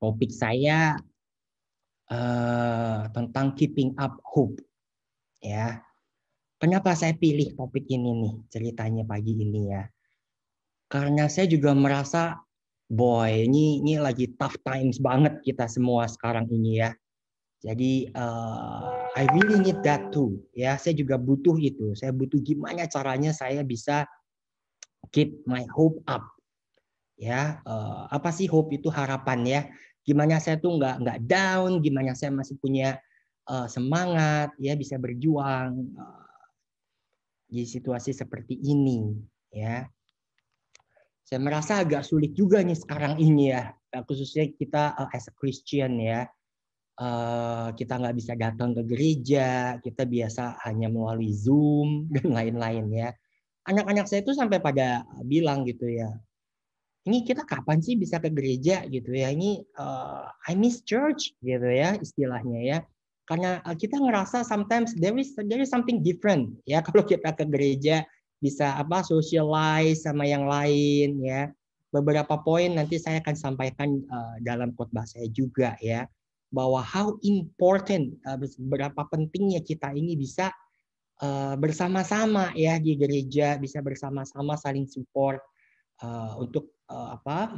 Topik saya tentang keeping up hope. Ya, kenapa saya pilih topik ini nih ceritanya pagi ini ya? Karena saya juga merasa, boy, ini lagi tough times banget kita semua sekarang ini ya. Jadi I really need that too. Ya, saya juga butuh itu. Saya butuh gimana caranya saya bisa keep my hope up. Ya, apa sih hope itu? Harapan ya. Gimana saya tuh nggak down, gimana saya masih punya semangat ya bisa berjuang di situasi seperti ini ya. Saya merasa agak sulit juga nih sekarang ini ya, khususnya kita as a Christian ya. Kita nggak bisa datang ke gereja, kita biasa hanya melalui Zoom dan lain-lain ya. Anak-anak saya itu sampai pada bilang gitu ya, ini kita kapan sih bisa ke gereja gitu ya? Ini I miss church gitu ya istilahnya ya. Karena kita ngerasa sometimes there is something different ya kalau kita ke gereja bisa apa socialize sama yang lain ya. Beberapa poin nanti saya akan sampaikan dalam khotbah saya juga ya bahwa how important berapa pentingnya kita ini bisa bersama-sama ya di gereja, bisa bersama-sama saling support untuk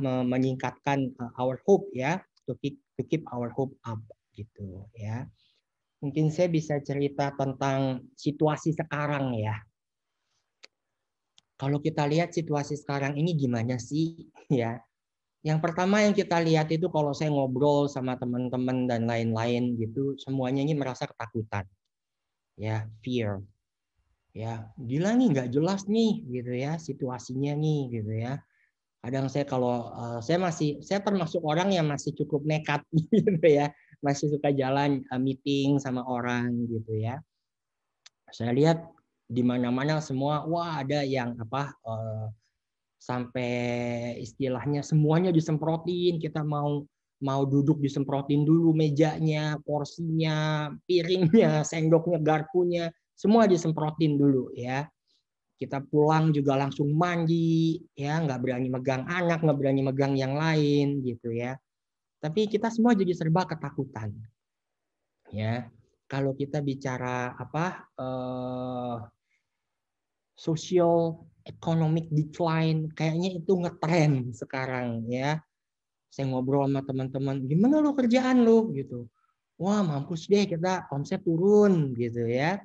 meningkatkan our hope ya, to keep our hope up gitu ya. Mungkin saya bisa cerita tentang situasi sekarang ya. Kalau kita lihat situasi sekarang ini gimana sih ya? Yang pertama yang kita lihat itu kalau saya ngobrol sama teman-teman dan lain-lain gitu, semuanya ini merasa ketakutan. Ya, fear. Ya, gila nih nggak jelas nih gitu ya situasinya nih gitu ya. Kadang saya kalau saya termasuk orang yang masih cukup nekat gitu ya, masih suka jalan meeting sama orang gitu ya. Saya lihat di mana-mana semua, wah ada yang sampai istilahnya semuanya disemprotin, kita mau duduk disemprotin dulu mejanya, porsinya, piringnya, sendoknya, garpunya, semua disemprotin dulu ya. Kita pulang juga langsung mandi ya, nggak berani megang anak, nggak berani megang yang lain gitu ya. Tapi kita semua jadi serba ketakutan ya. Kalau kita bicara social economic decline, kayaknya itu ngetren sekarang ya. Saya ngobrol sama teman-teman, gimana lo kerjaan lo gitu. Wah mampus deh, kita omset turun gitu ya.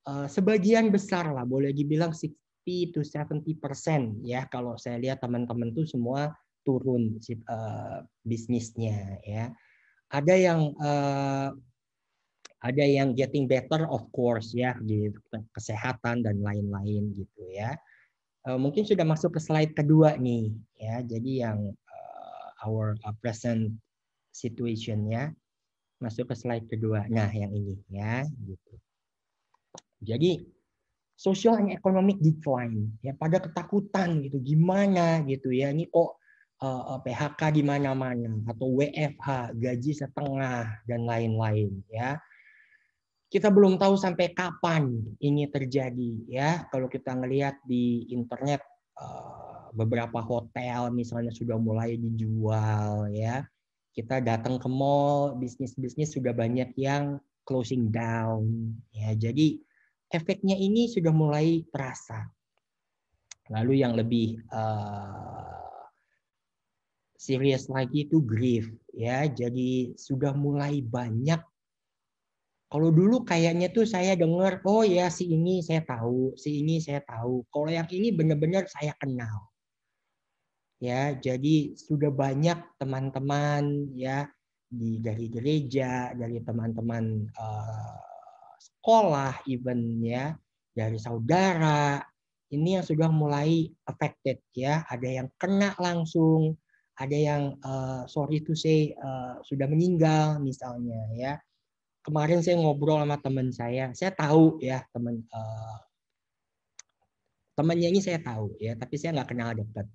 Sebagian besar lah, boleh dibilang 60 to 70% ya, kalau saya lihat teman-teman tuh semua turun bisnisnya ya. Ada yang getting better of course ya di kesehatan dan lain-lain gitu ya. Mungkin sudah masuk ke slide kedua nih ya. Jadi yang our present situation ya. Masuk ke slide kedua. Nah, yang ini ya gitu. Jadi social and economic decline ya, pada ketakutan gitu, gimana gitu ya, ini kok PHK di mana-mana atau WFH, gaji setengah dan lain-lain ya. Kita belum tahu sampai kapan ini terjadi ya. Kalau kita ngelihat di internet beberapa hotel misalnya sudah mulai dijual ya. Kita datang ke mall, bisnis-bisnis sudah banyak yang closing down ya. Jadi efeknya ini sudah mulai terasa. Lalu yang lebih serius lagi itu grief ya. Jadi sudah mulai banyak. Kalau dulu kayaknya tuh saya dengar, oh ya si ini saya tahu, si ini saya tahu. Kalau yang ini benar-benar saya kenal. Ya, jadi sudah banyak teman-teman ya dari gereja, dari teman-teman sekolah even ya, dari saudara. Ini yang sudah mulai affected ya, ada yang kena langsung, ada yang sorry to say sudah meninggal misalnya ya. Kemarin saya ngobrol sama teman saya tahu ya temannya ini saya tahu ya, tapi saya nggak kenal dekat.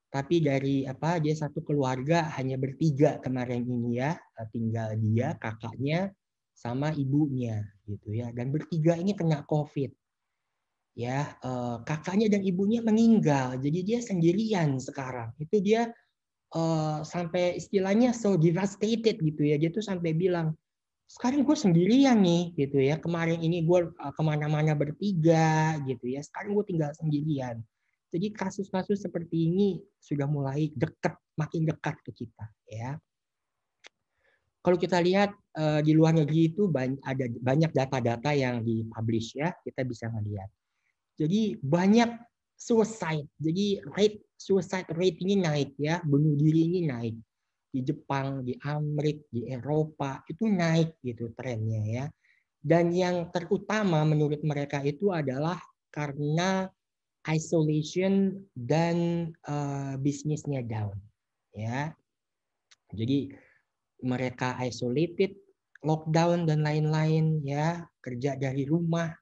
Tapi dari dia satu keluarga hanya bertiga kemarin ini ya, tinggal dia, kakaknya, sama ibunya gitu ya, dan bertiga ini kena COVID ya. Kakaknya dan ibunya meninggal, jadi dia sendirian sekarang. Itu dia sampai istilahnya so devastated gitu ya. Dia tuh sampai bilang, sekarang gue sendirian nih gitu ya. Kemarin ini gue kemana-mana bertiga gitu ya. Sekarang gue tinggal sendirian. Jadi kasus-kasus seperti ini sudah mulai dekat, makin dekat ke kita ya. Kalau kita lihat di luar negeri itu ada banyak data-data yang dipublish ya, kita bisa melihat. Jadi banyak suicide. Jadi suicide rate ini naik ya, bunuh diri ini naik. Di Jepang, di Amerika, di Eropa itu naik gitu trennya ya. Dan yang terutama menurut mereka itu adalah karena isolation dan bisnisnya down ya. Jadi mereka isolated, lockdown dan lain-lain ya, kerja dari rumah.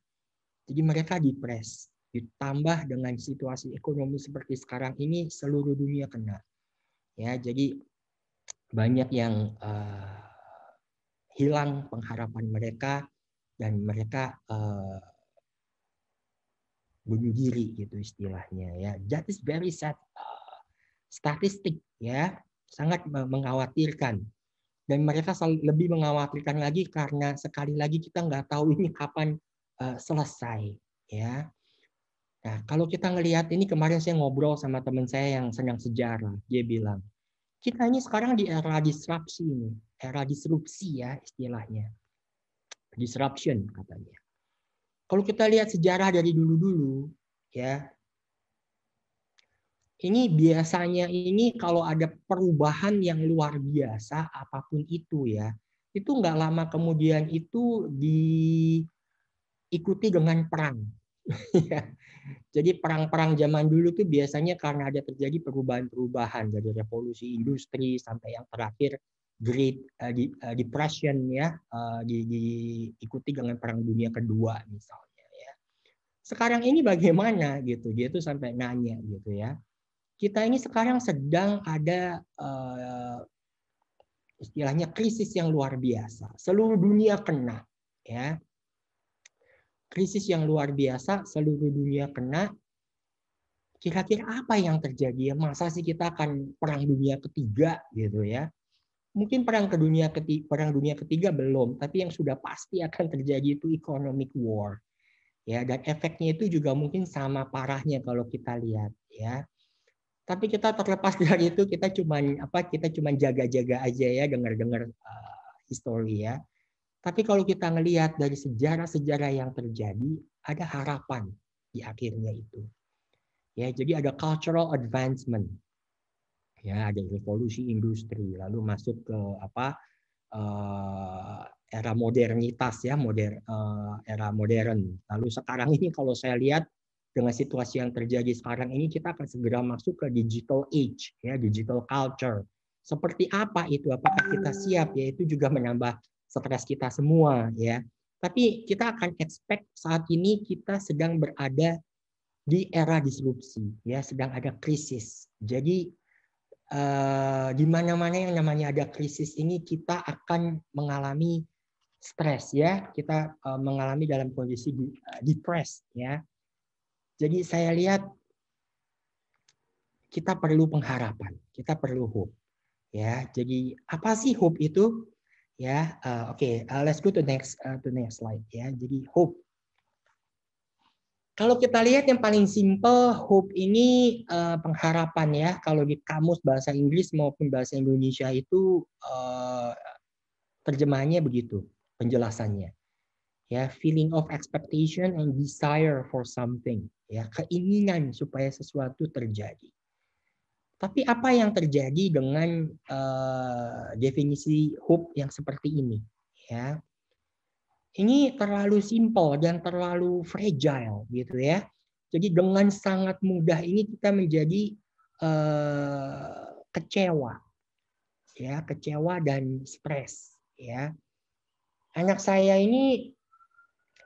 Jadi mereka depres. Ditambah dengan situasi ekonomi seperti sekarang ini seluruh dunia kena. Ya, jadi banyak yang hilang pengharapan mereka dan mereka bunuh diri gitu istilahnya ya. That is very sad statistik ya, sangat mengkhawatirkan. Dan mereka lebih mengkhawatirkan lagi karena sekali lagi kita nggak tahu ini kapan selesai ya. Nah, kalau kita ngelihat ini, kemarin saya ngobrol sama teman saya yang senang sejarah, dia bilang kita ini sekarang di era disrupsi ini, era disrupsi ya istilahnya, disruption katanya. Kalau kita lihat sejarah dari dulu-dulu ya, ini biasanya ini kalau ada perubahan yang luar biasa apapun itu ya, itu nggak lama kemudian itu diikuti dengan perang. Jadi perang-perang zaman dulu tuh biasanya karena ada terjadi perubahan-perubahan dari revolusi industri sampai yang terakhir Great Depression ya, diikuti dengan perang dunia kedua misalnya ya. Sekarang ini bagaimana gitu, dia tuh sampai nanya gitu ya. Kita ini sekarang sedang ada istilahnya krisis yang luar biasa. Seluruh dunia kena ya. Krisis yang luar biasa, seluruh dunia kena. Kira-kira apa yang terjadi? Masa sih kita akan perang dunia ketiga gitu ya? Mungkin perang dunia ketiga belum, tapi yang sudah pasti akan terjadi itu economic war. Ya, dan efeknya itu juga mungkin sama parahnya kalau kita lihat ya. Tapi kita terlepas dari itu, kita cuman jaga-jaga aja ya, dengar-dengar histori ya. Tapi kalau kita ngelihat dari sejarah-sejarah yang terjadi, ada harapan di akhirnya itu. Ya, jadi ada cultural advancement. Ya, ada revolusi industri, lalu masuk ke era modernitas ya, era modern. Lalu sekarang ini kalau saya lihat dengan situasi yang terjadi sekarang ini, kita akan segera masuk ke digital age ya, digital culture. Seperti apa itu? Apakah kita siap? Ya, itu juga menambah stres kita semua ya. Tapi kita akan expect saat ini kita sedang berada di era disrupsi ya, sedang ada krisis. Jadi di mana-mana yang namanya ada krisis ini kita akan mengalami stres ya, kita mengalami dalam kondisi depressed ya. Jadi saya lihat kita perlu pengharapan, kita perlu hope ya. Jadi apa sih hope itu? Ya, oke, let's go to next slide ya. Jadi hope. Kalau kita lihat yang paling simple, hope ini pengharapan ya. Kalau di kamus bahasa Inggris maupun bahasa Indonesia itu terjemahannya begitu, penjelasannya. Ya, feeling of expectation and desire for something. Ya, keinginan supaya sesuatu terjadi. Tapi apa yang terjadi dengan definisi hope yang seperti ini? Ya, ini terlalu simple dan terlalu fragile gitu ya. Jadi dengan sangat mudah ini kita menjadi kecewa, ya, kecewa dan stres, ya. Anak saya ini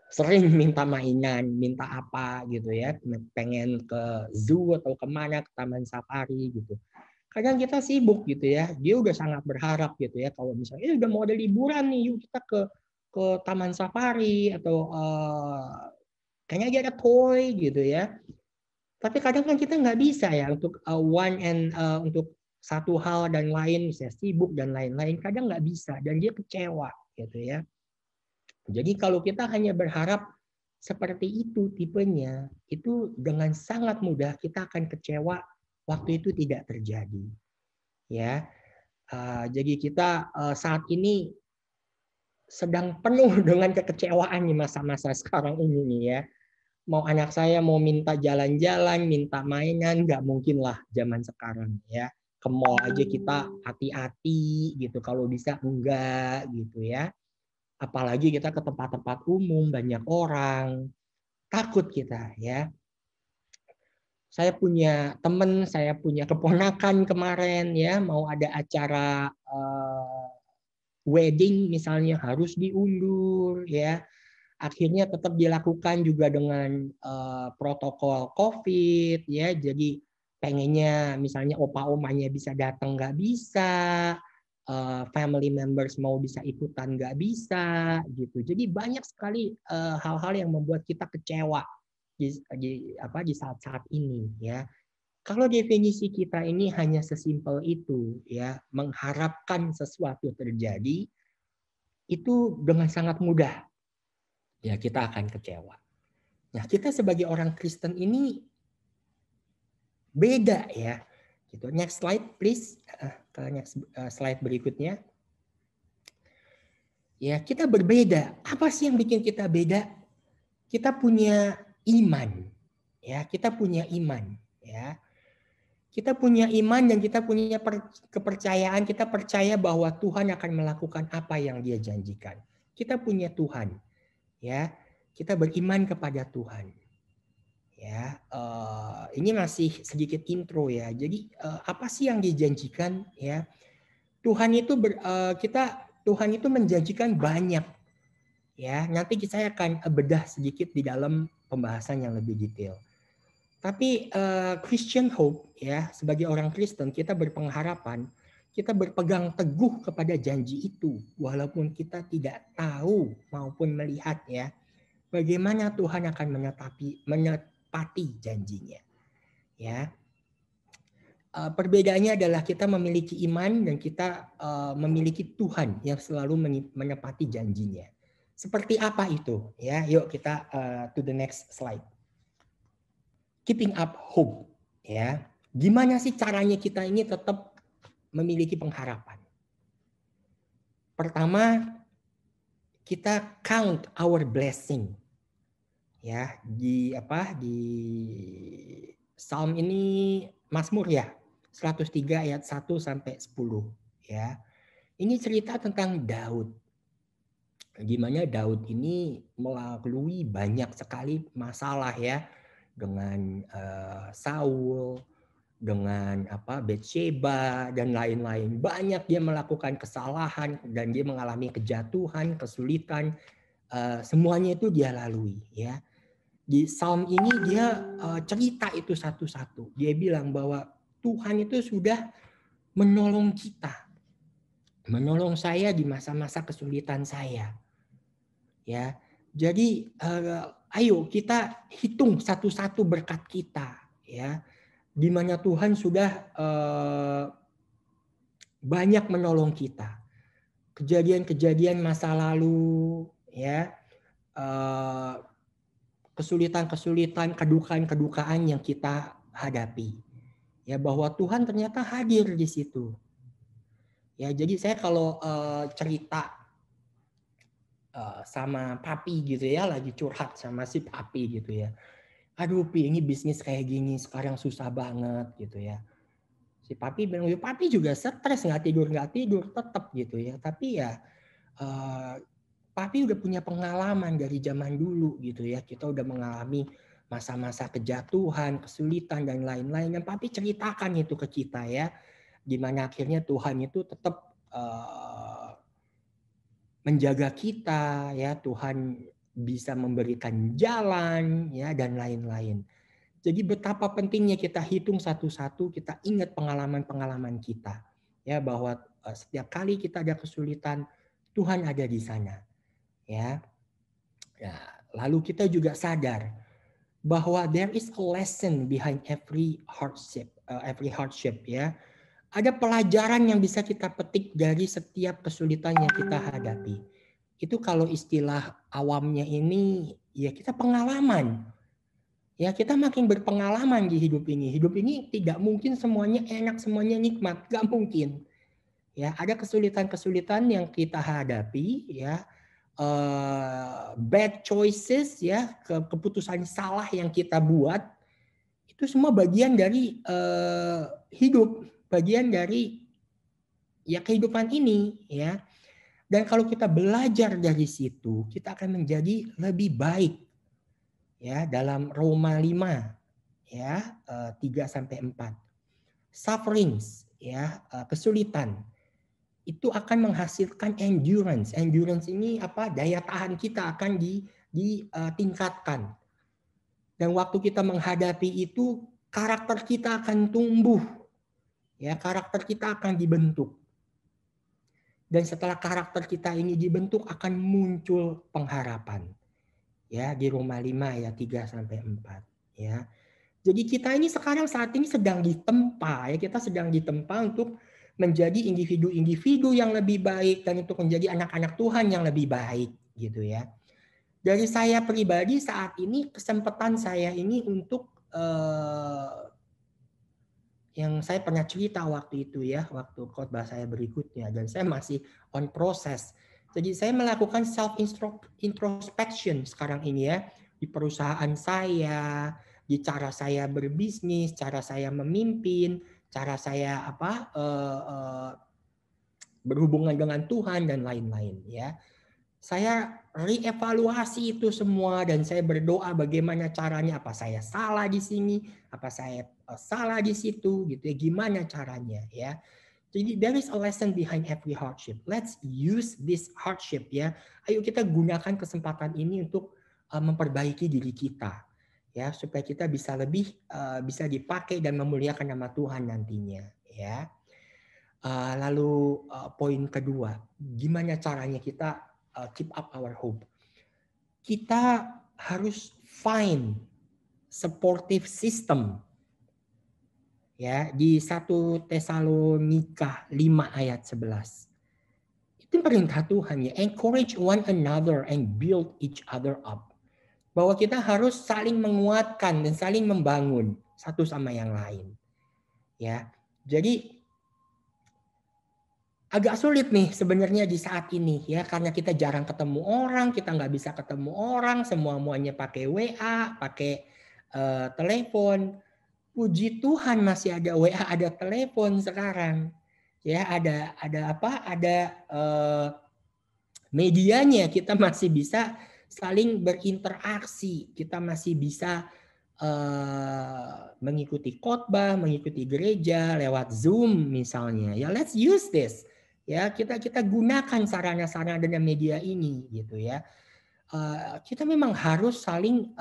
sering minta mainan, minta apa gitu ya, pengen ke zoo atau kemana, ke taman safari gitu. Kadang kita sibuk gitu ya, dia udah sangat berharap gitu ya, kalau misalnya udah mau ada liburan nih, yuk kita ke taman safari atau kayaknya aja ada toy gitu ya. Tapi kadang kan kita nggak bisa ya untuk untuk satu hal dan lain, saya sibuk dan lain-lain, kadang nggak bisa dan dia kecewa gitu ya. Jadi kalau kita hanya berharap seperti itu tipenya, itu dengan sangat mudah kita akan kecewa waktu itu tidak terjadi. Ya, jadi kita saat ini sedang penuh dengan kekecewaan di masa-masa sekarang ini nih ya. Mau anak saya mau minta jalan-jalan, minta mainan, nggak mungkin lah zaman sekarang ya. Ke mall aja kita hati-hati gitu, kalau bisa enggak gitu ya. Apalagi kita ke tempat-tempat umum, banyak orang, takut kita ya. Saya punya teman, saya punya keponakan kemarin ya, mau ada acara wedding misalnya harus diundur ya. Akhirnya tetap dilakukan juga dengan protokol COVID ya. Jadi pengennya misalnya opa-omanya bisa datang nggak bisa, family members mau bisa ikutan nggak bisa gitu. Jadi banyak sekali hal-hal yang membuat kita kecewa di saat-saat ini ya. Kalau definisi kita ini hanya sesimpel itu ya, mengharapkan sesuatu terjadi, itu dengan sangat mudah ya kita akan kecewa. Nah, kita sebagai orang Kristen ini beda ya. Gitu. Next slide please. Ke next slide berikutnya. Ya, kita berbeda. Apa sih yang bikin kita beda? Kita punya iman. Ya, kita punya iman, ya. Kita punya iman dan kita punya kepercayaan, kita percaya bahwa Tuhan akan melakukan apa yang Dia janjikan. Kita punya Tuhan, ya. Kita beriman kepada Tuhan. Ya, ini masih sedikit intro ya. Jadi apa sih yang dijanjikan ya? Tuhan itu Tuhan itu menjanjikan banyak ya. Nanti saya akan bedah sedikit di dalam pembahasan yang lebih detail. Tapi Christian hope ya, sebagai orang Kristen kita berpengharapan, kita berpegang teguh kepada janji itu walaupun kita tidak tahu maupun melihat ya bagaimana Tuhan akan menepati janjinya. Ya, perbedaannya adalah kita memiliki iman dan kita memiliki Tuhan yang selalu menepati janjinya. Seperti apa itu? Ya, yuk kita to the next slide. Keeping up hope. Ya, gimana sih caranya kita ini tetap memiliki pengharapan? Pertama, kita count our blessing. Ya, di Psalm ini Mazmur ya, 103 ayat 1 sampai 10 ya. Ini cerita tentang Daud. Gimana Daud ini melalui banyak sekali masalah ya dengan Saul, dengan Batsheba dan lain-lain. Banyak dia melakukan kesalahan dan dia mengalami kejatuhan, kesulitan. Semuanya itu dia lalui ya. Di Psalm ini dia cerita itu satu-satu. Dia bilang bahwa Tuhan itu sudah menolong kita. Menolong saya di masa-masa kesulitan saya. Ya. Jadi ayo kita hitung satu-satu berkat kita ya. Di mana Tuhan sudah banyak menolong kita. Kejadian-kejadian masa lalu ya. Kesulitan-kesulitan, kedukaan-kedukaan yang kita hadapi. Ya, bahwa Tuhan ternyata hadir di situ. Ya, jadi saya kalau cerita sama papi gitu ya, lagi curhat sama si papi gitu ya. Aduh Pi, ini bisnis kayak gini sekarang susah banget gitu ya. Si papi bilang, papi juga stres, nggak tidur tetap gitu ya. Tapi ya papi udah punya pengalaman dari zaman dulu gitu ya. Kita udah mengalami masa-masa kejatuhan, kesulitan dan lain-lain. Dan papi ceritakan itu ke kita ya. Dimana akhirnya Tuhan itu tetap menjaga kita ya, Tuhan bisa memberikan jalan ya dan lain-lain. Jadi betapa pentingnya kita hitung satu-satu, kita ingat pengalaman-pengalaman kita ya, bahwa setiap kali kita ada kesulitan Tuhan ada di sana ya. Ya, lalu kita juga sadar bahwa there is a lesson behind every hardship ya. ada pelajaran yang bisa kita petik dari setiap kesulitan yang kita hadapi. Itu kalau istilah awamnya ini, ya kita pengalaman. Ya kita makin berpengalaman di hidup ini. Hidup ini tidak mungkin semuanya enak, semuanya nikmat. Gak mungkin. Ya ada kesulitan-kesulitan yang kita hadapi, ya bad choices, ya keputusan salah yang kita buat, itu semua bagian dari hidup, bagian dari ya kehidupan ini, ya. Dan kalau kita belajar dari situ, kita akan menjadi lebih baik, ya. Dalam Roma 5, ya 3-4, sufferings, ya kesulitan itu akan menghasilkan endurance. Endurance ini apa? Daya tahan kita akan ditingkatkan. Dan waktu kita menghadapi itu, karakter kita akan tumbuh. Ya, karakter kita akan dibentuk. Dan setelah karakter kita ini dibentuk, akan muncul pengharapan. Ya, di Roma 5 ayat 3-4. Ya. Jadi kita ini sekarang saat ini sedang ditempa, ya kita sedang ditempa untuk menjadi individu-individu yang lebih baik dan untuk menjadi anak-anak Tuhan yang lebih baik, gitu ya. Dari saya pribadi saat ini kesempatan saya ini untuk yang saya pernah cerita waktu itu, ya, waktu khotbah saya berikutnya, dan saya masih on proses. Jadi saya melakukan self introspection sekarang ini, ya, di perusahaan saya, di cara saya berbisnis, cara saya memimpin, cara saya berhubungan dengan Tuhan dan lain-lain, ya. Saya reevaluasi itu semua dan saya berdoa bagaimana caranya, apa saya salah di sini, apa saya salah di situ, gitu ya, gimana caranya, ya. Jadi there is a lesson behind every hardship. Let's use this hardship, ya. Ayo kita gunakan kesempatan ini untuk memperbaiki diri kita, ya, supaya kita bisa lebih bisa dipakai dan memuliakan nama Tuhan nantinya, ya. Lalu poin kedua, gimana caranya kita keep up our hope? Kita harus find supportive system. Ya, di 1 Tesalonika 5 ayat 11. Itu perintah Tuhan, ya. Encourage one another and build each other up. Bahwa kita harus saling menguatkan dan saling membangun satu sama yang lain. Ya. Jadi agak sulit nih sebenarnya di saat ini, ya, karena kita jarang ketemu orang, kita nggak bisa ketemu orang, semuanya pakai WA, pakai telepon. Puji Tuhan masih ada WA, ada telepon sekarang, ya, ada medianya, kita masih bisa saling berinteraksi, kita masih bisa mengikuti khotbah, mengikuti gereja lewat Zoom misalnya. Ya, let's use this. Ya, kita gunakan sarana-sarana dan media ini, gitu ya. Kita memang harus saling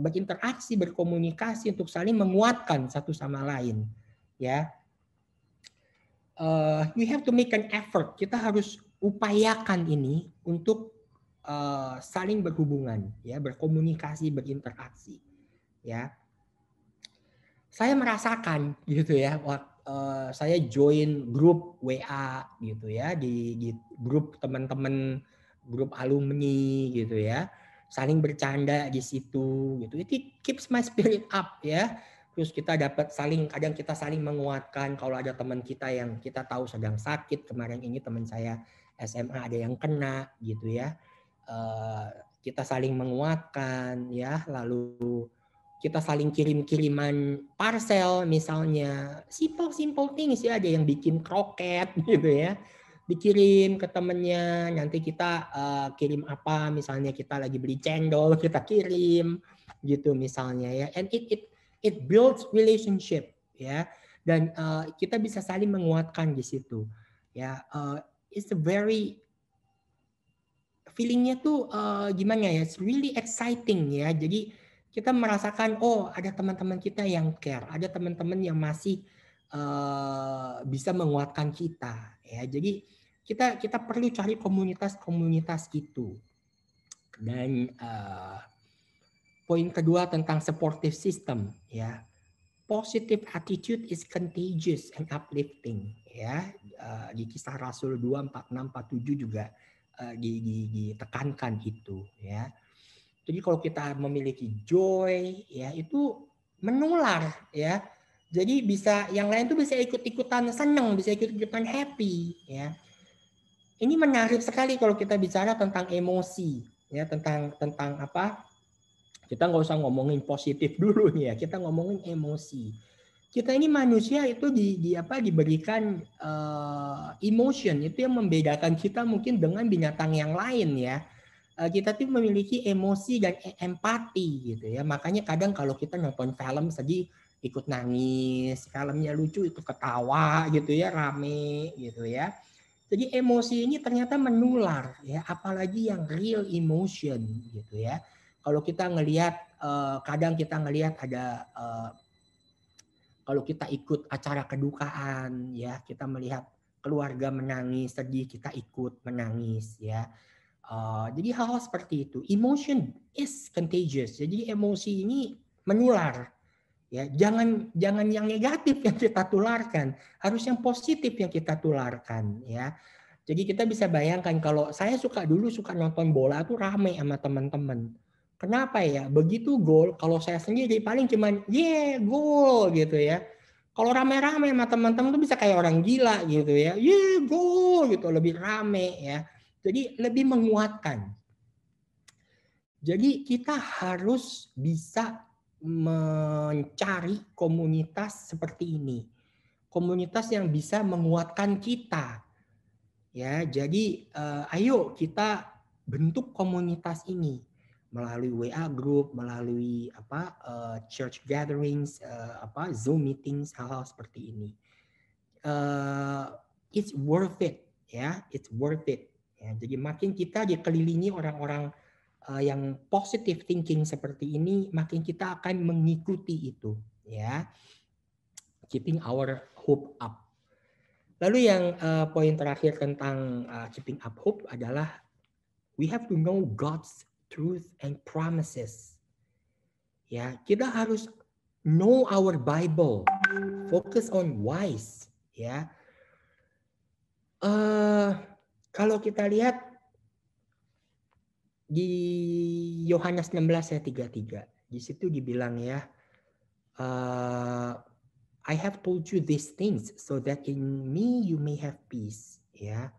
berinteraksi, berkomunikasi untuk saling menguatkan satu sama lain, ya. You have to make an effort. Kita harus upayakan ini untuk saling berhubungan, ya, berkomunikasi, berinteraksi, ya. Saya merasakan, gitu ya, saya join grup WA, gitu ya, di grup teman-teman, grup alumni, gitu ya, saling bercanda di situ, gitu. It keeps my spirit up, ya. Terus kita dapat kadang kita saling menguatkan kalau ada teman kita yang kita tahu sedang sakit. Kemarin ini teman saya SMA ada yang kena, gitu ya. Kita saling menguatkan, ya. Lalu kita saling kirim-kiriman parcel misalnya, simple things, ya, ada yang bikin kroket gitu ya, dikirim ke temennya, nanti kita kirim apa, misalnya kita lagi beli cendol kita kirim gitu misalnya, ya, and it builds relationship, ya, dan kita bisa saling menguatkan di situ, ya. It's a very feelingnya tuh gimana ya, it's really exciting, ya. Jadi kita merasakan, oh, ada teman-teman kita yang care, ada teman-teman yang masih bisa menguatkan kita, ya. Jadi kita perlu cari komunitas-komunitas itu. Dan poin kedua tentang supportive system, ya. positive attitude is contagious and uplifting, ya. Di Kisah Rasul 2, 46, 47 juga ditekankan itu, ya. Jadi kalau kita memiliki joy, ya itu menular, ya. Jadi bisa yang lain tuh bisa ikut-ikutan senang, bisa ikut-ikutan happy, ya. Ini menarik sekali kalau kita bicara tentang emosi, ya, tentang apa? Kita nggak usah ngomongin positif dulu nih ya, kita ngomongin emosi. Kita ini manusia itu diberikan emotion, itu yang membedakan kita mungkin dengan binatang yang lain ya. Kita tuh memiliki emosi dan empati gitu ya. Makanya kadang kalau kita nonton film sedih ikut nangis, filmnya lucu itu ketawa gitu ya, rame gitu ya. Jadi emosi ini ternyata menular ya, apalagi yang real emotion gitu ya. Kalau kita ngelihat kadang kita ngelihat ada kalau kita ikut acara kedukaan ya, kita melihat keluarga menangis, sedih, kita ikut menangis ya. Jadi hal-hal seperti itu. Emotion is contagious. Jadi emosi ini menular. Ya, jangan yang negatif yang kita tularkan, harus yang positif yang kita tularkan ya. Jadi kita bisa bayangkan kalau saya dulu suka nonton bola tuh rame sama teman-teman. Kenapa ya? Begitu gol, kalau saya sendiri paling cuman gol gitu ya. Kalau rame-rame sama teman-teman tuh bisa kayak orang gila gitu ya. Gol gitu, lebih rame ya. Jadi lebih menguatkan. Jadi kita harus bisa mencari komunitas seperti ini. Komunitas yang bisa menguatkan kita. Ya, jadi ayo kita bentuk komunitas ini melalui WA group, melalui church gatherings, Zoom meetings, hal-hal seperti ini. It's worth it, ya, it's worth it. Ya, jadi makin kita dikelilingi orang-orang yang positive thinking seperti ini, makin kita akan mengikuti itu, ya. Keeping our hope up. Lalu yang poin terakhir tentang keeping up hope adalah we have to know God's truth and promises. Ya, kita harus know our Bible, focus on wise. Ya, kalau kita lihat di Yohanes 16 ayat 33, di situ dibilang ya, I have told you these things so that in me you may have peace. Ya,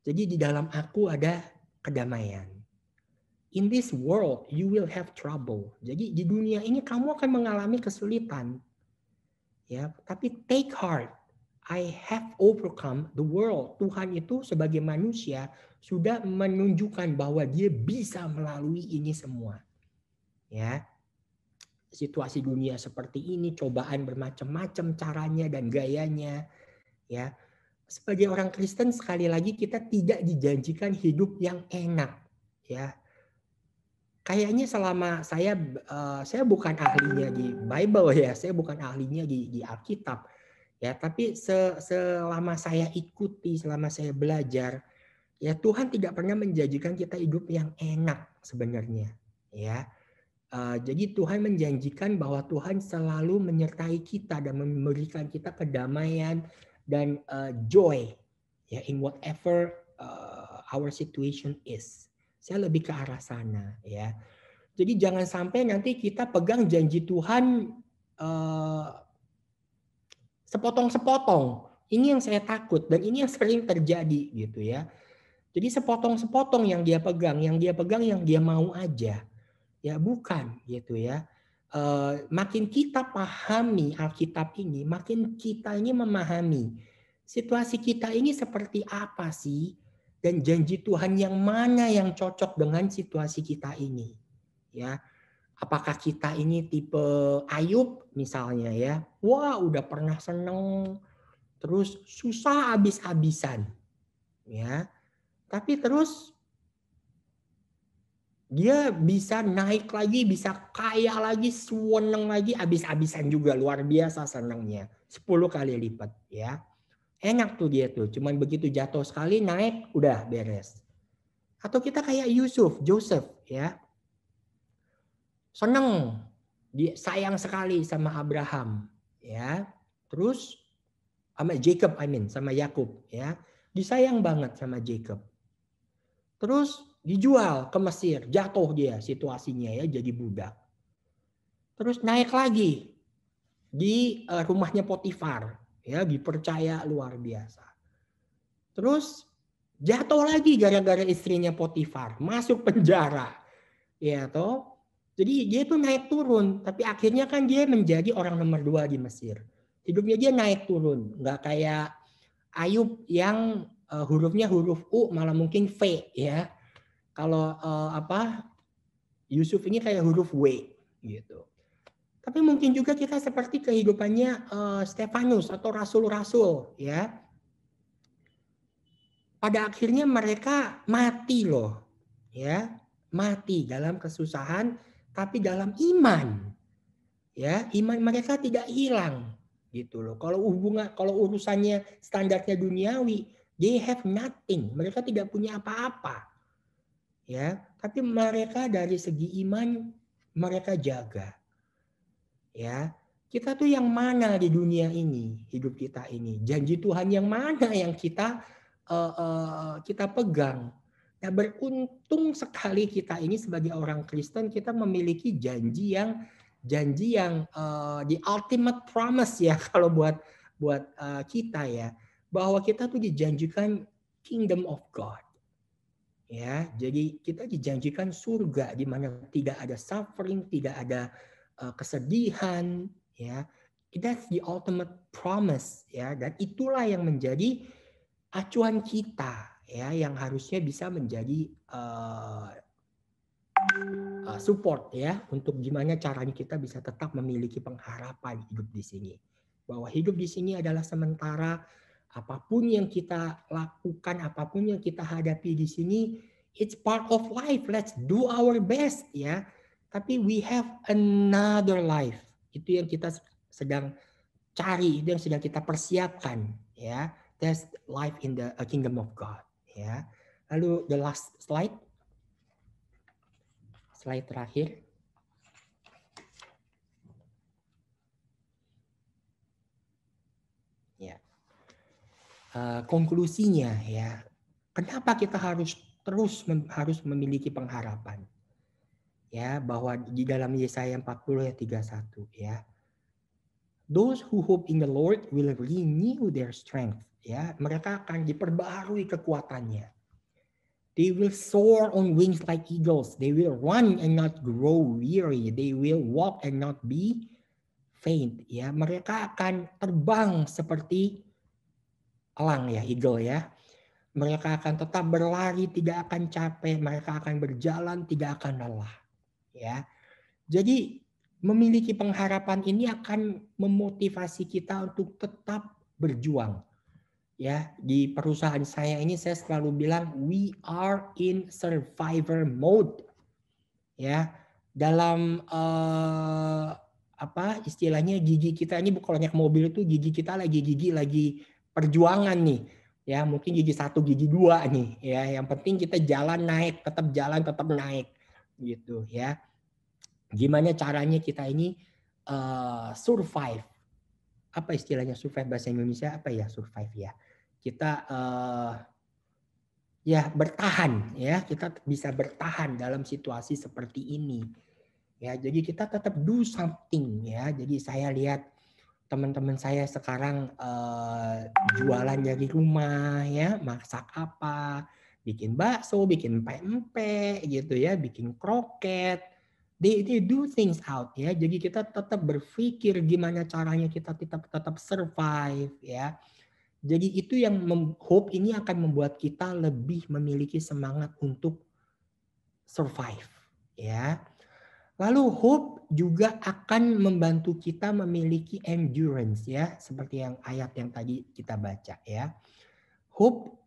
jadi di dalam aku ada kedamaian. In this world you will have trouble. Jadi di dunia ini kamu akan mengalami kesulitan. Ya, tapi take heart. I have overcome the world. Tuhan itu sebagai manusia sudah menunjukkan bahwa dia bisa melalui ini semua. Ya. Situasi dunia seperti ini, cobaan bermacam-macam caranya dan gayanya. Ya. Sebagai orang Kristen sekali lagi kita tidak dijanjikan hidup yang enak. Ya. Kayaknya selama saya bukan ahlinya di Bible ya, saya bukan ahlinya di Alkitab ya, tapi selama saya ikuti, selama saya belajar, ya Tuhan tidak pernah menjanjikan kita hidup yang enak sebenarnya, ya. Jadi Tuhan menjanjikan bahwa Tuhan selalu menyertai kita dan memberikan kita kedamaian dan joy, ya, in whatever our situation is. Saya lebih ke arah sana, ya. Jadi jangan sampai nanti kita pegang janji Tuhan sepotong-sepotong. Ini yang saya takut dan ini yang sering terjadi gitu ya. Jadi sepotong-sepotong yang dia pegang yang dia mau aja. Ya bukan gitu ya. Makin kita pahami Alkitab ini, makin kita ini memahami situasi kita ini seperti apa sih, dan janji Tuhan yang mana yang cocok dengan situasi kita ini. Ya, apakah kita ini tipe Ayub misalnya ya, wah udah pernah seneng, terus susah habis-habisan, ya, tapi terus dia bisa naik lagi, bisa kaya lagi, seneng lagi, habis-habisan juga, luar biasa senangnya, 10 kali lipat, ya. Enak tuh dia tuh, cuman begitu jatuh sekali naik, udah beres. Atau kita kayak Joseph, ya. Seneng Dia sayang sekali sama Abraham, ya. Terus sama Jacob, sama Yakub, ya. Disayang banget sama Jacob. Terus dijual ke Mesir, jatuh dia situasinya ya, jadi budak. Terus naik lagi di rumahnya Potifar, ya, dipercaya luar biasa. Terus jatuh lagi gara-gara istrinya Potifar, masuk penjara, ya toh. Jadi dia tuh naik turun, tapi akhirnya kan dia menjadi orang nomor 2 di Mesir. Hidupnya dia naik turun, nggak kayak Ayub yang hurufnya huruf U malah mungkin V, ya. Kalau Yusuf ini kayak huruf W gitu. Tapi mungkin juga kita seperti kehidupannya Stefanus atau rasul-rasul, ya. Pada akhirnya mereka mati loh, ya, mati dalam kesusahan, tapi dalam iman, ya, iman mereka tidak hilang, gitu loh. Kalau urusannya standarnya duniawi, they have nothing, mereka tidak punya apa-apa, ya. Tapi mereka dari segi iman mereka jaga, ya. Kita tuh yang mana di dunia ini, hidup kita ini, janji Tuhan yang mana yang kita pegang. Nah, beruntung sekali kita ini sebagai orang Kristen, kita memiliki janji yang the ultimate promise ya kalau buat kita ya, bahwa kita tuh dijanjikan kingdom of God. Ya, jadi kita dijanjikan surga di mana tidak ada suffering, tidak ada kesedihan, ya. That's the ultimate promise, ya, dan itulah yang menjadi acuan kita, ya, yang harusnya bisa menjadi support, ya, untuk gimana caranya kita bisa tetap memiliki pengharapan hidup di sini. Bahwa hidup di sini adalah sementara, apapun yang kita lakukan, apapun yang kita hadapi di sini, it's part of life. Let's do our best, ya. Tapi we have another life. Itu yang kita sedang cari, itu yang sedang kita persiapkan, ya. That's life in the kingdom of God, ya. Lalu the last slide. Slide terakhir. Ya. Konklusinya, ya. Kenapa kita harus memiliki pengharapan? Ya, bahwa di dalam Yesaya 40 ayat 31, ya. Those who hope in the Lord will renew their strength, ya. Mereka akan diperbaharui kekuatannya. They will soar on wings like eagles. They will run and not grow weary. They will walk and not be faint. Ya, mereka akan terbang seperti elang, ya, eagle, ya. Mereka akan tetap berlari, tidak akan capek. Mereka akan berjalan, tidak akan lelah. Ya, jadi memiliki pengharapan ini akan memotivasi kita untuk tetap berjuang. Ya, di perusahaan saya ini saya selalu bilang we are in survivor mode. Ya, dalam istilahnya gigi kita ini kalau naik mobil itu gigi kita lagi perjuangan nih. Ya, mungkin gigi 1, gigi 2 nih, ya. Yang penting kita jalan naik, tetap jalan, tetap naik gitu, ya. Gimana caranya kita ini survive? Apa istilahnya survive bahasa Indonesia? Apa ya survive ya? Kita ya bertahan, ya, kita bisa bertahan dalam situasi seperti ini, ya. Jadi kita tetap do something, ya. Jadi saya lihat teman-teman saya sekarang jualan dari rumah, ya, masak apa, bikin bakso, bikin pempek gitu, ya, bikin kroket. They do things out, ya. Jadi kita tetap berpikir gimana caranya kita tetap survive, ya. Jadi itu yang hope ini akan membuat kita lebih memiliki semangat untuk survive, ya. Lalu hope juga akan membantu kita memiliki endurance, ya, seperti yang ayat yang tadi kita baca, ya. Hope,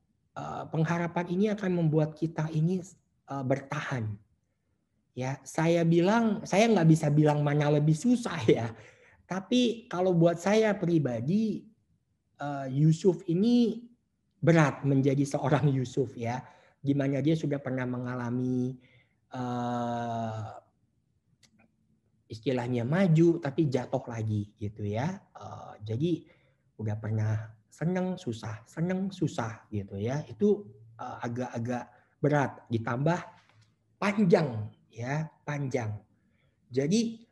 pengharapan ini akan membuat kita ini bertahan. Ya, saya nggak bisa bilang mana lebih susah, ya. Tapi kalau buat saya pribadi, Yusuf ini berat menjadi seorang Yusuf, ya, di mana dia sudah pernah mengalami istilahnya maju tapi jatuh lagi gitu ya. Jadi udah pernah seneng susah gitu ya. Itu agak-agak berat, ditambah panjang ya, panjang. Jadi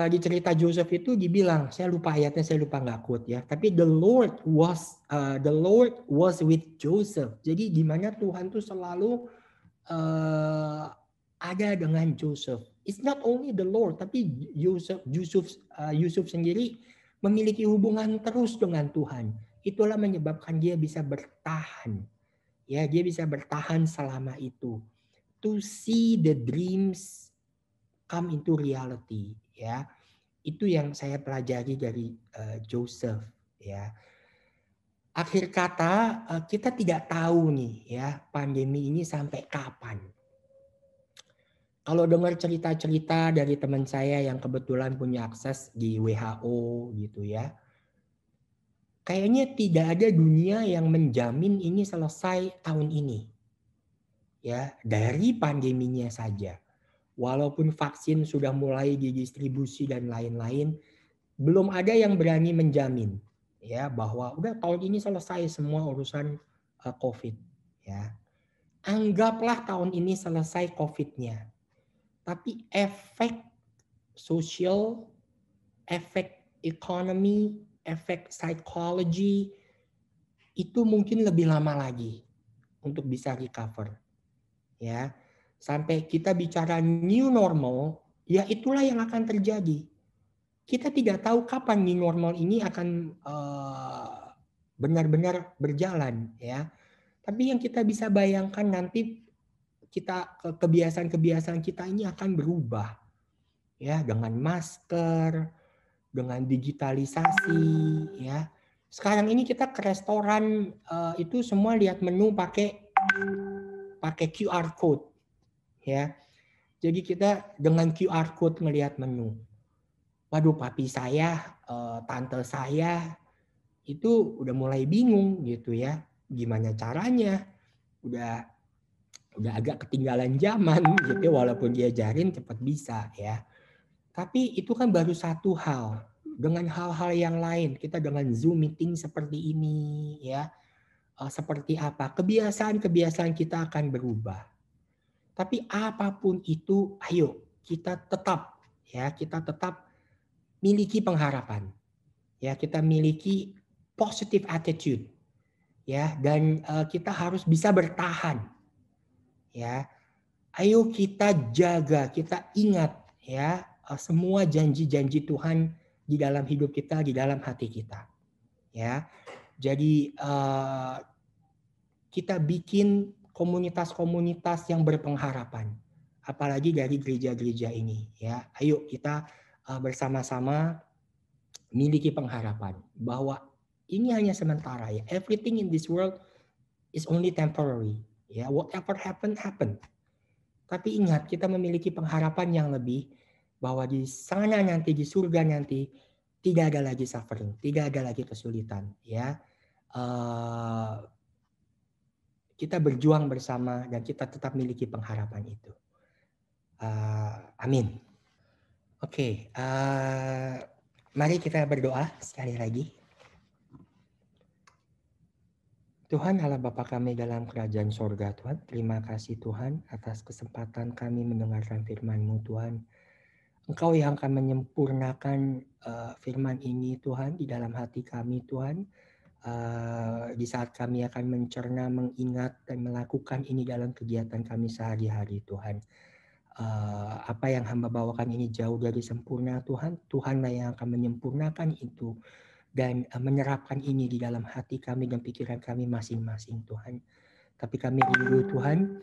di cerita Joseph itu dibilang, saya lupa ayatnya, saya lupa nggak quote ya. Tapi the Lord was with Joseph. Jadi di mana Tuhan tuh selalu ada dengan Joseph. It's not only the Lord, tapi Yusuf sendiri memiliki hubungan terus dengan Tuhan. Itulah menyebabkan dia bisa bertahan. Ya, dia bisa bertahan selama itu. To see the dreams come into reality, ya. Itu yang saya pelajari dari Joseph, ya. Akhir kata, kita tidak tahu nih ya pandemi ini sampai kapan. Kalau dengar cerita-cerita dari teman saya yang kebetulan punya akses di WHO gitu ya, kayaknya tidak ada dunia yang menjamin ini selesai tahun ini. Ya, dari pandeminya saja. Walaupun vaksin sudah mulai didistribusi dan lain-lain, belum ada yang berani menjamin ya bahwa udah tahun ini selesai semua urusan COVID ya. Anggaplah tahun ini selesai COVID-nya. Tapi efek sosial, efek ekonomi, efek psikologi itu mungkin lebih lama lagi untuk bisa recover. Ya. Sampai kita bicara new normal, ya itulah yang akan terjadi. Kita tidak tahu kapan new normal ini akan benar-benar berjalan ya. Tapi yang kita bisa bayangkan nanti kebiasaan-kebiasaan kita ini akan berubah ya, dengan masker, dengan digitalisasi ya. Sekarang ini kita ke restoran itu semua lihat menu pakai QR code ya. Jadi kita dengan QR code ngelihat menu. Waduh, papi saya, tante saya itu udah mulai bingung gitu ya. Gimana caranya? Udah agak ketinggalan zaman gitu, walaupun diajarin cepat bisa ya. Tapi itu kan baru satu hal. Dengan hal-hal yang lain, kita dengan Zoom meeting seperti ini ya. Seperti apa? Kebiasaan-kebiasaan kita akan berubah. Tapi apapun itu, ayo kita tetap miliki pengharapan. Ya, kita miliki positive attitude. Ya, dan kita harus bisa bertahan. Ya. Ayo kita jaga, kita ingat ya semua janji-janji Tuhan di dalam hidup kita, di dalam hati kita. Ya. Jadi kita bikin komunitas-komunitas yang berpengharapan. Apalagi dari gereja-gereja ini ya. Ayo kita bersama-sama miliki pengharapan bahwa ini hanya sementara ya. Everything in this world is only temporary. Ya, whatever happen. Tapi ingat, kita memiliki pengharapan yang lebih bahwa di sana nanti, di surga nanti tidak ada lagi suffering, tidak ada lagi kesulitan. Ya, kita berjuang bersama dan kita tetap memiliki pengharapan itu. Amin. Oke, mari kita berdoa sekali lagi. Tuhan Allah Bapa kami dalam kerajaan sorga Tuhan, terima kasih Tuhan atas kesempatan kami mendengarkan firman-Mu Tuhan. Engkau yang akan menyempurnakan firman ini Tuhan di dalam hati kami Tuhan. Di saat kami akan mencerna, mengingat dan melakukan ini dalam kegiatan kami sehari-hari Tuhan. Apa yang hamba bawakan ini jauh dari sempurna Tuhan. Tuhanlah yang akan menyempurnakan itu dan menyerapkan ini di dalam hati kami dan pikiran kami masing-masing Tuhan. Tapi kami rindu Tuhan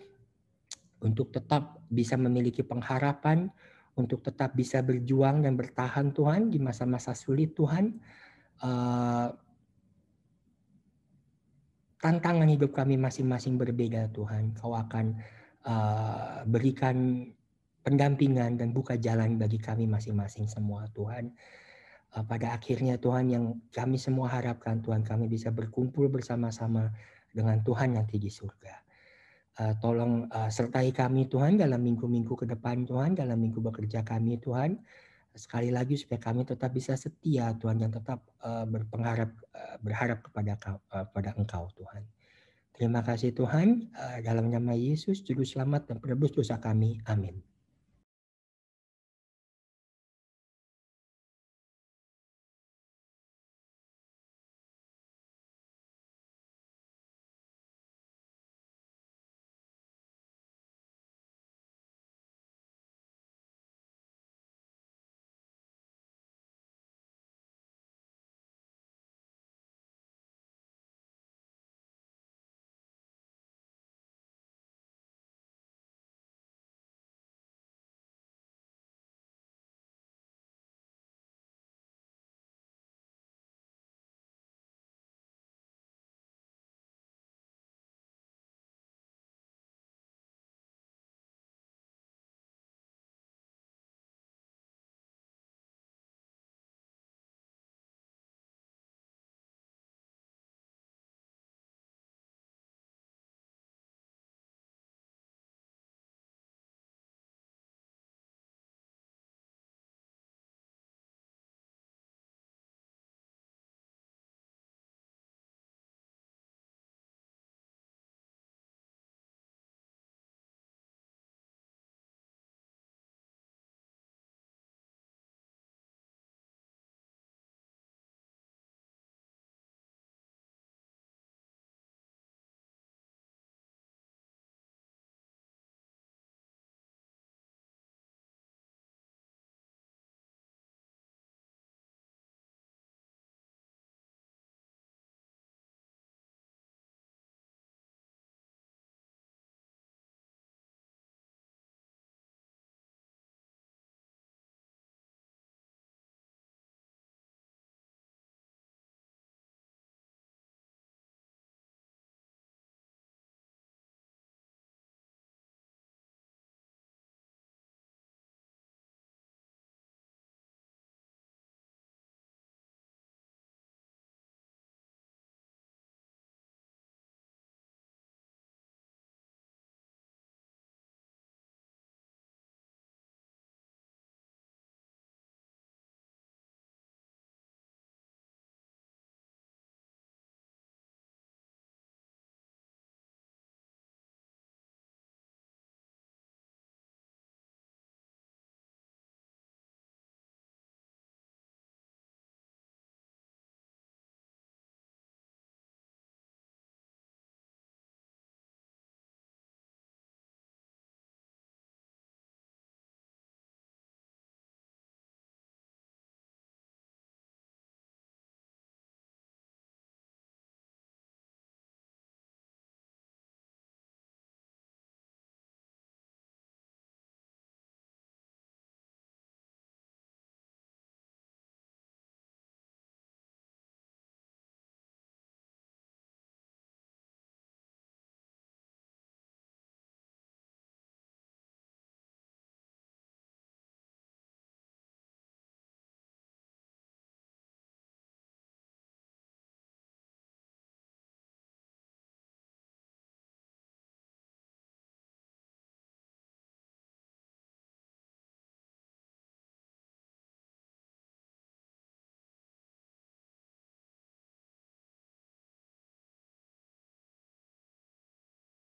untuk tetap bisa memiliki pengharapan, untuk tetap bisa berjuang dan bertahan Tuhan di masa-masa sulit Tuhan. Tantangan hidup kami masing-masing berbeda Tuhan. Kau akan berikan pendampingan dan buka jalan bagi kami masing-masing semua Tuhan. Pada akhirnya Tuhan yang kami semua harapkan Tuhan kami bisa berkumpul bersama-sama dengan Tuhan nanti di surga. Tolong sertai kami Tuhan dalam minggu-minggu ke depan Tuhan, dalam minggu bekerja kami Tuhan. Sekali lagi supaya kami tetap bisa setia Tuhan, yang tetap berharap kepada Engkau Tuhan. Terima kasih Tuhan, dalam nama Yesus Juru Selamat dan Penebus dosa kami. Amin.